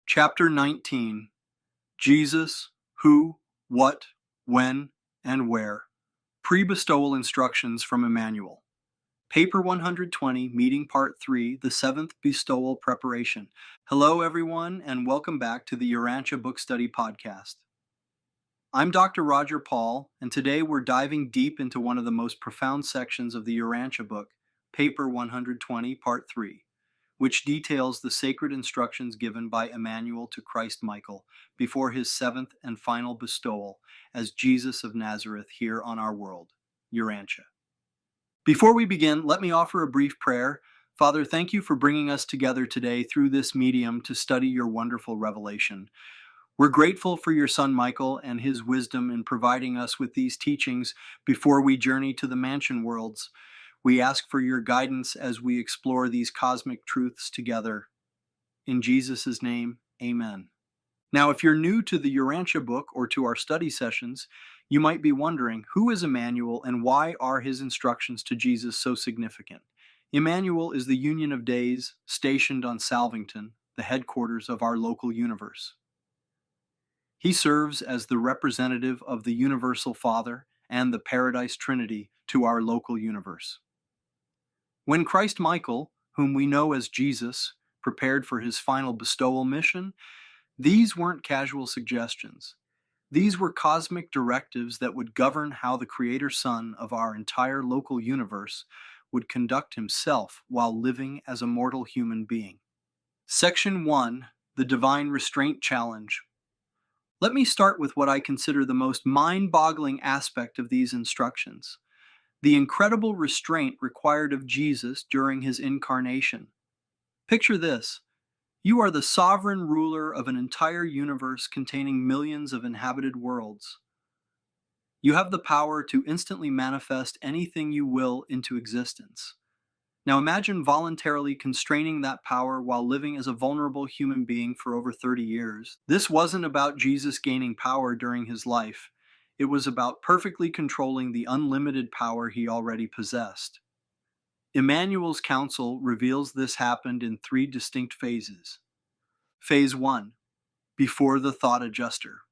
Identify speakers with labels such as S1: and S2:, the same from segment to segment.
S1: Chapter 19. Jesus, Who, What, When, and Where. Pre-Bestowal Instructions from Immanuel. Paper 120, Meeting Part 3, the 7th Bestowal Preparation. Hello everyone, and welcome back to the Urantia Book Study Podcast. I'm Dr. Roger Paul, and today we're diving deep into one of the most profound sections of the Urantia book, Paper 120, Part 3. Which details the sacred instructions given by Immanuel to Christ Michael before his seventh and final bestowal as Jesus of Nazareth here on our world, Urantia. Before we begin, let me offer a brief prayer. Father, thank you for bringing us together today through this medium to study your wonderful revelation. We're grateful for your son Michael and his wisdom in providing us with these teachings before we journey to the mansion worlds. We ask for your guidance as we explore these cosmic truths together. In Jesus' name, amen. Now, if you're new to the Urantia book or to our study sessions, you might be wondering, who is Immanuel and why are his instructions to Jesus so significant? Immanuel is the Union of Days stationed on Salvington, the headquarters of our local universe. He serves as the representative of the Universal Father and the Paradise Trinity to our local universe. When Christ Michael, whom we know as Jesus, prepared for his final bestowal mission, these weren't casual suggestions. These were cosmic directives that would govern how the Creator Son of our entire local universe would conduct himself while living as a mortal human being. Section 1, the Divine Restraint Challenge. Let me start with what I consider the most mind-boggling aspect of these instructions. The incredible restraint required of Jesus during his incarnation. Picture this. You are the sovereign ruler of an entire universe containing millions of inhabited worlds. You have the power to instantly manifest anything you will into existence. Now imagine voluntarily constraining that power while living as a vulnerable human being for over 30 years. This wasn't about Jesus gaining power during his life. It was about perfectly controlling the unlimited power he already possessed. Immanuel's counsel reveals this happened in 3 distinct phases. Phase 1, before the thought adjuster.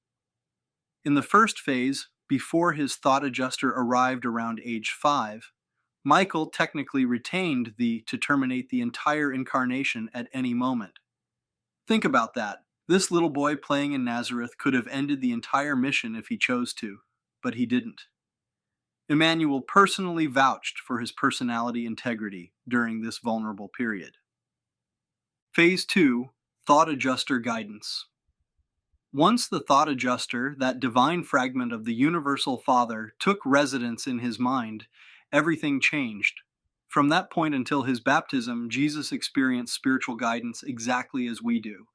S1: In the first phase, before his thought adjuster arrived around age 5, Michael technically retained to terminate the entire incarnation at any moment. Think about that. This little boy playing in Nazareth could have ended the entire mission if he chose to, but he didn't. Immanuel personally vouched for his personality integrity during this vulnerable period. Phase 2, Thought Adjuster Guidance. Once the Thought Adjuster, that divine fragment of the Universal Father, took residence in his mind, everything changed. From that point until his baptism, Jesus experienced spiritual guidance exactly as we do.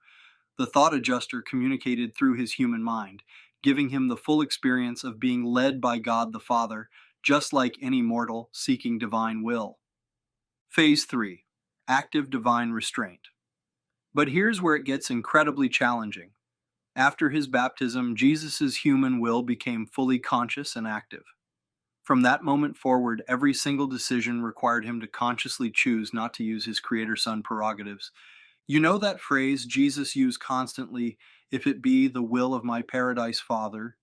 S1: The Thought Adjuster communicated through his human mind, giving him the full experience of being led by God the Father, just like any mortal seeking divine will. Phase 3, Active Divine Restraint. But here's where it gets incredibly challenging. After his baptism, Jesus' human will became fully conscious and active. From that moment forward, every single decision required him to consciously choose not to use his Creator-Son prerogatives. You know that phrase Jesus used constantly, "If it be the will of my Paradise Father"?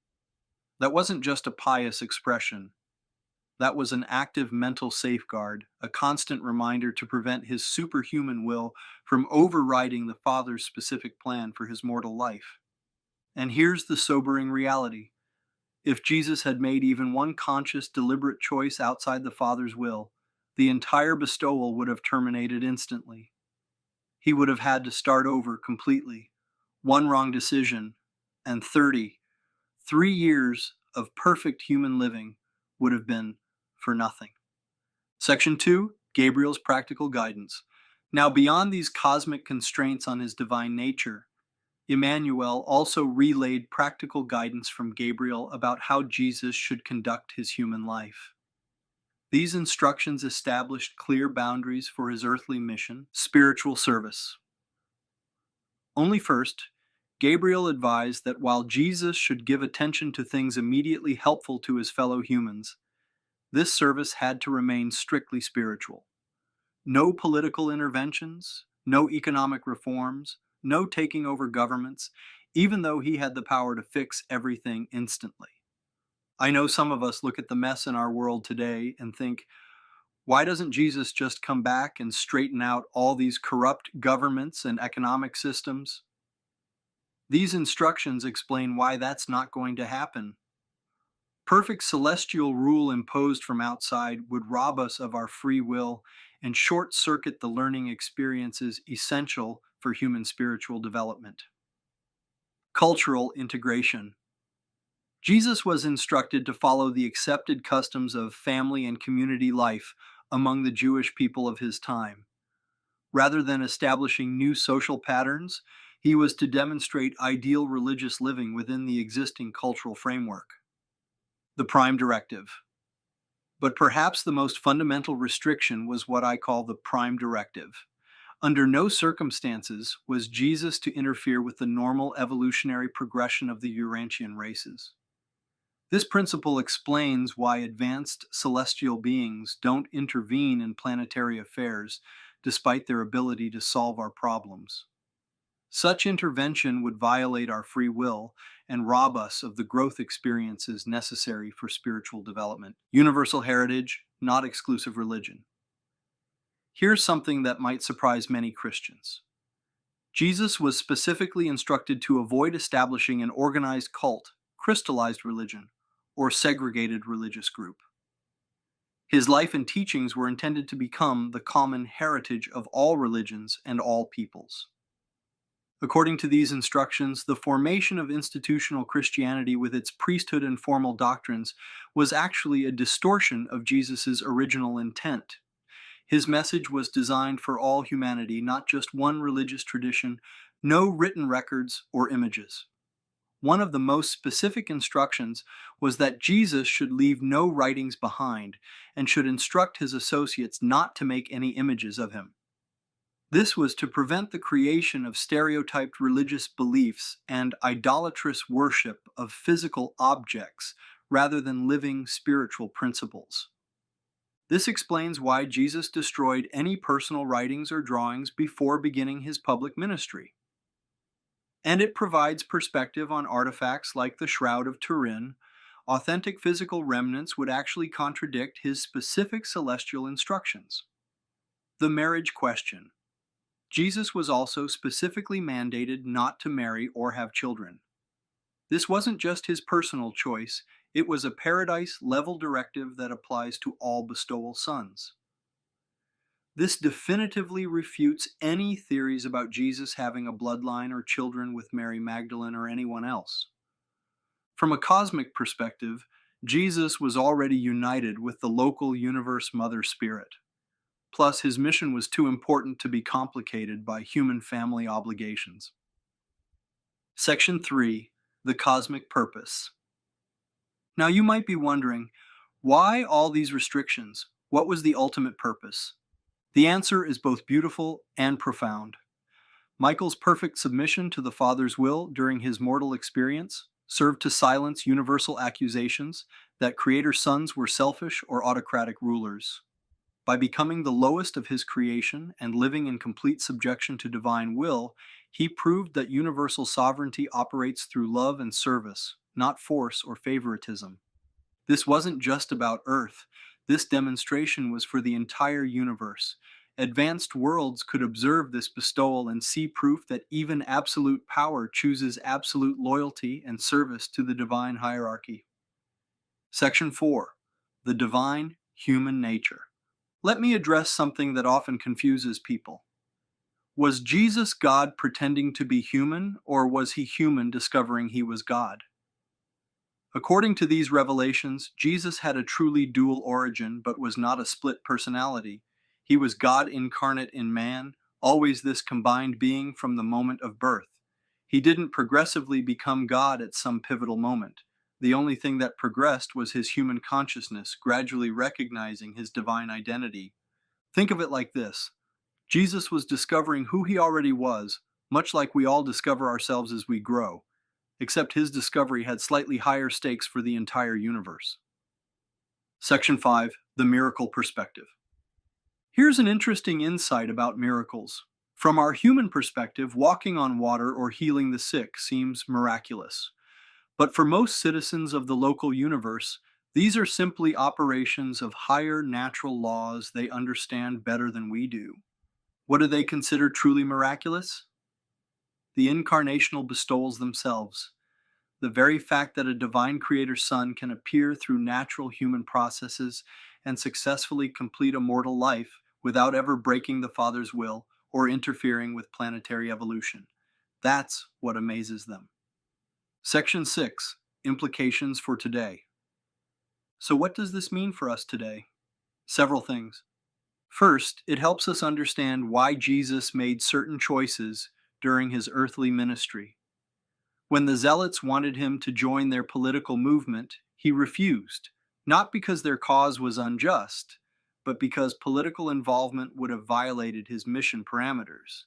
S1: That wasn't just a pious expression. That was an active mental safeguard, a constant reminder to prevent his superhuman will from overriding the Father's specific plan for his mortal life. And here's the sobering reality. If Jesus had made even one conscious, deliberate choice outside the Father's will, the entire bestowal would have terminated instantly. He would have had to start over completely. One wrong decision, and 3 years of perfect human living would have been for nothing. Section 2, Gabriel's Practical Guidance. Now, beyond these cosmic constraints on his divine nature, Immanuel also relayed practical guidance from Gabriel about how Jesus should conduct his human life. These instructions established clear boundaries for his earthly mission, spiritual service. Only first, Gabriel advised that while Jesus should give attention to things immediately helpful to his fellow humans, this service had to remain strictly spiritual. No political interventions, no economic reforms, no taking over governments, even though he had the power to fix everything instantly. I know some of us look at the mess in our world today and think, why doesn't Jesus just come back and straighten out all these corrupt governments and economic systems? These instructions explain why that's not going to happen. Perfect celestial rule imposed from outside would rob us of our free will and short circuit the learning experiences essential for human spiritual development. Cultural integration. Jesus was instructed to follow the accepted customs of family and community life among the Jewish people of his time. Rather than establishing new social patterns, he was to demonstrate ideal religious living within the existing cultural framework. The prime directive. But perhaps the most fundamental restriction was what I call the prime directive. Under no circumstances was Jesus to interfere with the normal evolutionary progression of the Urantian races. This principle explains why advanced celestial beings don't intervene in planetary affairs despite their ability to solve our problems. Such intervention would violate our free will and rob us of the growth experiences necessary for spiritual development. Universal heritage, not exclusive religion. Here's something that might surprise many Christians. Jesus was specifically instructed to avoid establishing an organized cult, crystallized religion, or segregated religious group. His life and teachings were intended to become the common heritage of all religions and all peoples. According to these instructions, the formation of institutional Christianity with its priesthood and formal doctrines was actually a distortion of Jesus' original intent. His message was designed for all humanity, not just one religious tradition, no written records or images. One of the most specific instructions was that Jesus should leave no writings behind and should instruct his associates not to make any images of him. This was to prevent the creation of stereotyped religious beliefs and idolatrous worship of physical objects rather than living spiritual principles. This explains why Jesus destroyed any personal writings or drawings before beginning his public ministry. And it provides perspective on artifacts like the Shroud of Turin. Authentic physical remnants would actually contradict his specific celestial instructions. The marriage question. Jesus was also specifically mandated not to marry or have children. This wasn't just his personal choice, it was a paradise-level directive that applies to all bestowal sons. This definitively refutes any theories about Jesus having a bloodline or children with Mary Magdalene or anyone else. From a cosmic perspective, Jesus was already united with the local universe mother spirit. Plus, his mission was too important to be complicated by human family obligations. Section 3. The Cosmic Purpose. Now you might be wondering, why all these restrictions? What was the ultimate purpose? The answer is both beautiful and profound. Michael's perfect submission to the Father's will during his mortal experience served to silence universal accusations that Creator sons were selfish or autocratic rulers. By becoming the lowest of his creation and living in complete subjection to divine will, he proved that universal sovereignty operates through love and service, not force or favoritism. This wasn't just about Earth. This demonstration was for the entire universe. Advanced worlds could observe this bestowal and see proof that even absolute power chooses absolute loyalty and service to the divine hierarchy. Section 4. The Divine Human Nature. Let me address something that often confuses people. Was Jesus God pretending to be human, or was he human discovering he was God? According to these revelations, Jesus had a truly dual origin, but was not a split personality. He was God incarnate in man, always this combined being from the moment of birth. He didn't progressively become God at some pivotal moment. The only thing that progressed was his human consciousness, gradually recognizing his divine identity. Think of it like this. Jesus was discovering who he already was, much like we all discover ourselves as we grow, except his discovery had slightly higher stakes for the entire universe. Section 5. The Miracle Perspective. Here's an interesting insight about miracles. From our human perspective, walking on water or healing the sick seems miraculous. But for most citizens of the local universe, these are simply operations of higher natural laws they understand better than we do. What do they consider truly miraculous? The incarnational bestowals themselves. The very fact that a divine creator son can appear through natural human processes and successfully complete a mortal life without ever breaking the Father's will or interfering with planetary evolution. That's what amazes them. Section 6. Implications for today. So what does this mean for us today? Several things. First, it helps us understand why Jesus made certain choices during his earthly ministry. When the Zealots wanted him to join their political movement, he refused, not because their cause was unjust, but because political involvement would have violated his mission parameters.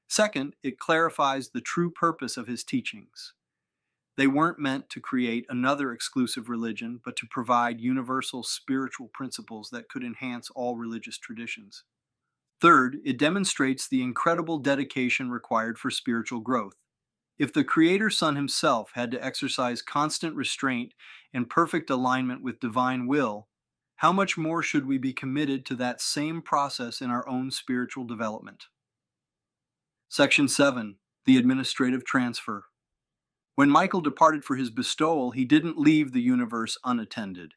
S1: Second, it clarifies the true purpose of his teachings. They weren't meant to create another exclusive religion, but to provide universal spiritual principles that could enhance all religious traditions. Third, it demonstrates the incredible dedication required for spiritual growth. If the Creator Son himself had to exercise constant restraint and perfect alignment with divine will, how much more should we be committed to that same process in our own spiritual development? Section 7. The administrative transfer. When Michael departed for his bestowal, he didn't leave the universe unattended.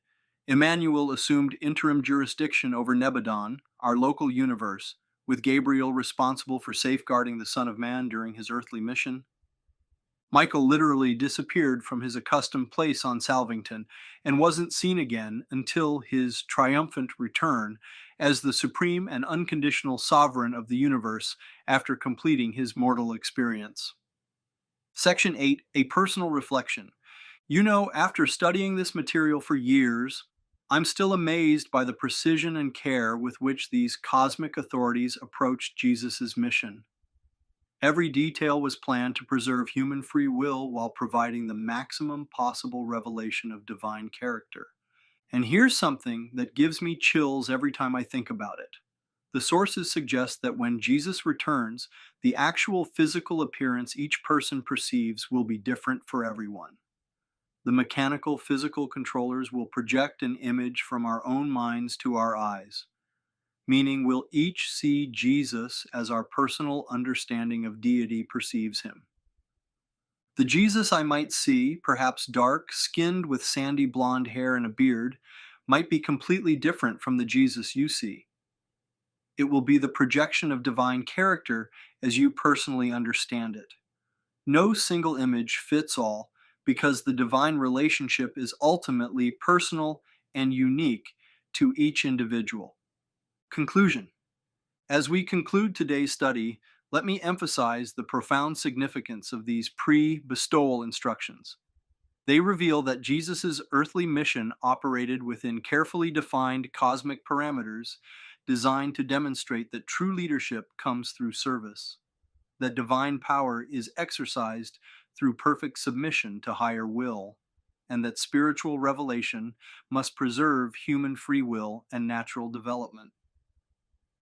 S1: Immanuel assumed interim jurisdiction over Nebadon, our local universe, with Gabriel responsible for safeguarding the Son of Man during his earthly mission. Michael literally disappeared from his accustomed place on Salvington and wasn't seen again until his triumphant return as the supreme and unconditional sovereign of the universe after completing his mortal experience. Section 8. A personal reflection. You know, after studying this material for years, I'm still amazed by the precision and care with which these cosmic authorities approached Jesus' mission. Every detail was planned to preserve human free will while providing the maximum possible revelation of divine character. And here's something that gives me chills every time I think about it. The sources suggest that when Jesus returns, the actual physical appearance each person perceives will be different for everyone. The mechanical physical controllers will project an image from our own minds to our eyes, meaning we'll each see Jesus as our personal understanding of deity perceives him. The Jesus I might see, perhaps dark, skinned with sandy blonde hair and a beard, might be completely different from the Jesus you see. It will be the projection of divine character as you personally understand it. No single image fits all because the divine relationship is ultimately personal and unique to each individual. Conclusion. As we conclude today's study, let me emphasize the profound significance of these pre-bestowal instructions. They reveal that Jesus' earthly mission operated within carefully defined cosmic parameters designed to demonstrate that true leadership comes through service, that divine power is exercised through perfect submission to higher will, and that spiritual revelation must preserve human free will and natural development.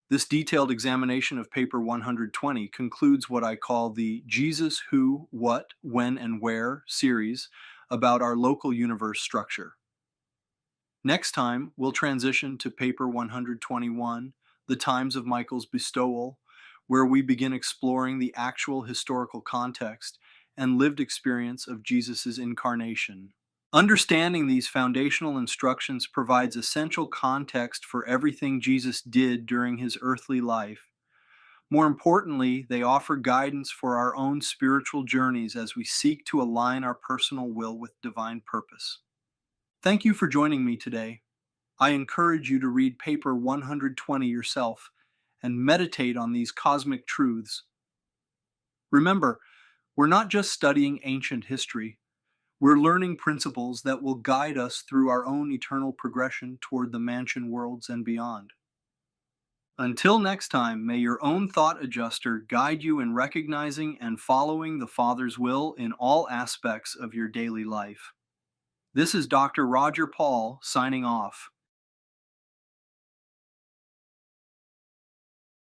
S1: This detailed examination of paper 120 concludes what I call the Jesus Who, What, When, and Where series about our local universe structure. Next time, we'll transition to paper 121, The Times of Michael's Bestowal, where we begin exploring the actual historical context and lived experience of Jesus' incarnation. Understanding these foundational instructions provides essential context for everything Jesus did during his earthly life. More importantly, they offer guidance for our own spiritual journeys as we seek to align our personal will with divine purpose. Thank you for joining me today. I encourage you to read paper 120 yourself and meditate on these cosmic truths. Remember, we're not just studying ancient history. We're learning principles that will guide us through our own eternal progression toward the mansion worlds and beyond. Until next time, may your own thought adjuster guide you in recognizing and following the Father's will in all aspects of your daily life. This is Dr. Roger Paul signing off.